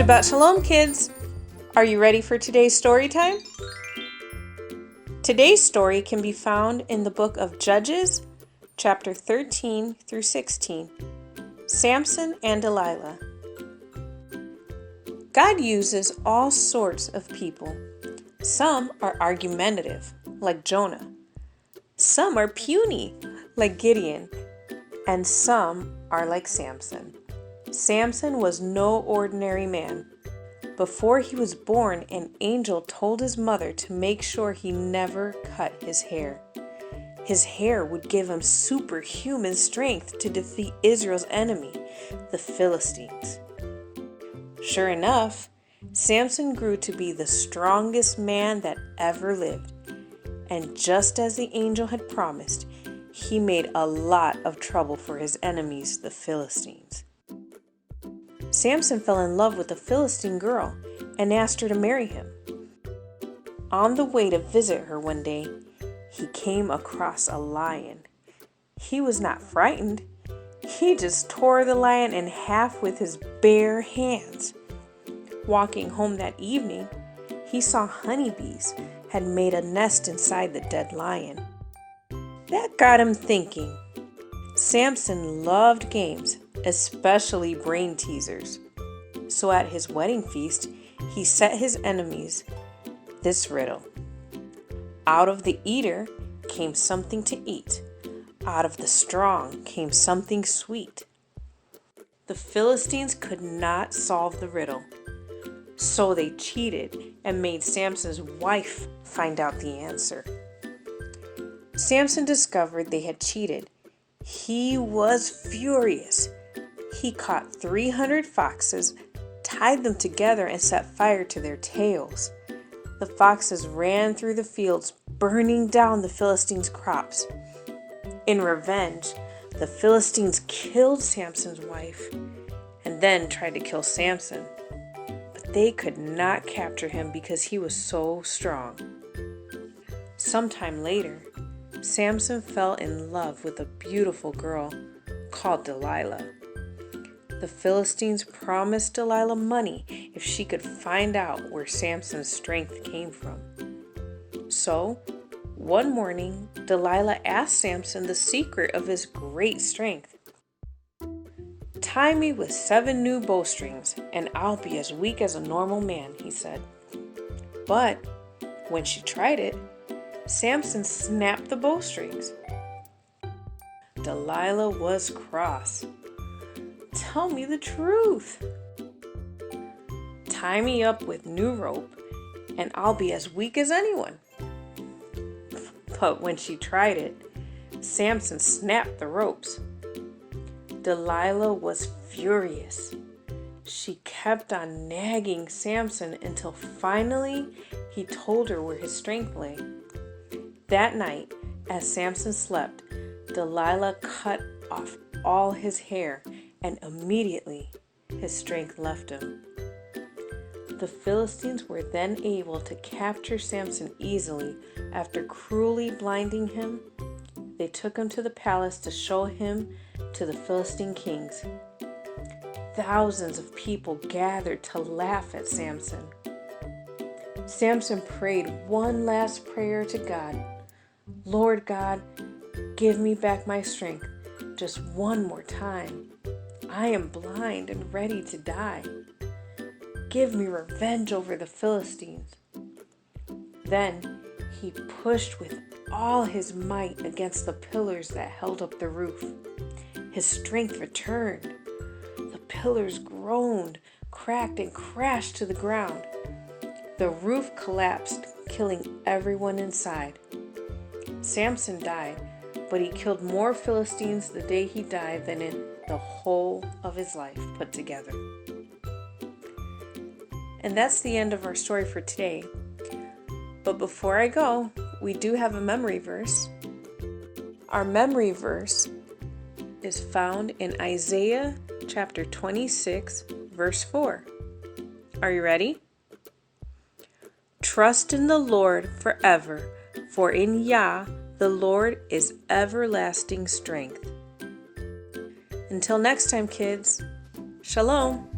Shabbat Shalom, kids! Are you ready for today's story time? Today's story can be found in the book of Judges, chapter 13 through 16. Samson and Delilah. God uses all sorts of people. Some are argumentative, like Jonah. Some are puny, like Gideon. And some are like Samson. Samson was no ordinary man. Before he was born, an angel told his mother to make sure he never cut his hair. His hair would give him superhuman strength to defeat Israel's enemy, the Philistines. Sure enough, Samson grew to be the strongest man that ever lived. And just as the angel had promised, he made a lot of trouble for his enemies, the Philistines. Samson fell in love with a Philistine girl and asked her to marry him. On the way to visit her one day, he came across a lion. He was not frightened. He just tore the lion in half with his bare hands. Walking home that evening, he saw honeybees had made a nest inside the dead lion. That got him thinking. Samson loved games, especially brain teasers. So at his wedding feast, he set his enemies this riddle. Out of the eater came something to eat. Out of the strong came something sweet. The Philistines could not solve the riddle. So they cheated and made Samson's wife find out the answer. Samson discovered they had cheated. He was furious. He caught 300 foxes, tied them together, and set fire to their tails. The foxes ran through the fields, burning down the Philistines' crops. In revenge, the Philistines killed Samson's wife and then tried to kill Samson. But they could not capture him because he was so strong. Sometime later, Samson fell in love with a beautiful girl called Delilah. The Philistines promised Delilah money if she could find out where Samson's strength came from. So, one morning, Delilah asked Samson the secret of his great strength. "Tie me with 7 new bowstrings, and I'll be as weak as a normal man," he said. But when she tried it, Samson snapped the bowstrings. Delilah was cross. "Tell me the truth. Tie me up with new rope, and I'll be as weak as anyone." But when she tried it, Samson snapped the ropes. Delilah was furious. She kept on nagging Samson until finally he told her where his strength lay. That night, as Samson slept, Delilah cut off all his hair, and immediately his strength left him. The Philistines were then able to capture Samson easily. After cruelly blinding him, they took him to the palace to show him to the Philistine kings. Thousands of people gathered to laugh at Samson. Samson prayed one last prayer to God. "Lord God, give me back my strength just one more time. I am blind and ready to die. Give me revenge over the Philistines." Then he pushed with all his might against the pillars that held up the roof. His strength returned. The pillars groaned, cracked, and crashed to the ground. The roof collapsed, killing everyone inside. Samson died, but he killed more Philistines the day he died than in the whole of his life put together. And that's the end of our story for today. But before I go, we do have a memory verse. Our memory verse is found in Isaiah chapter 26, verse 4. Are you ready? "Trust in the Lord forever, for in Yah the Lord is everlasting strength." Until next time, kids. Shalom.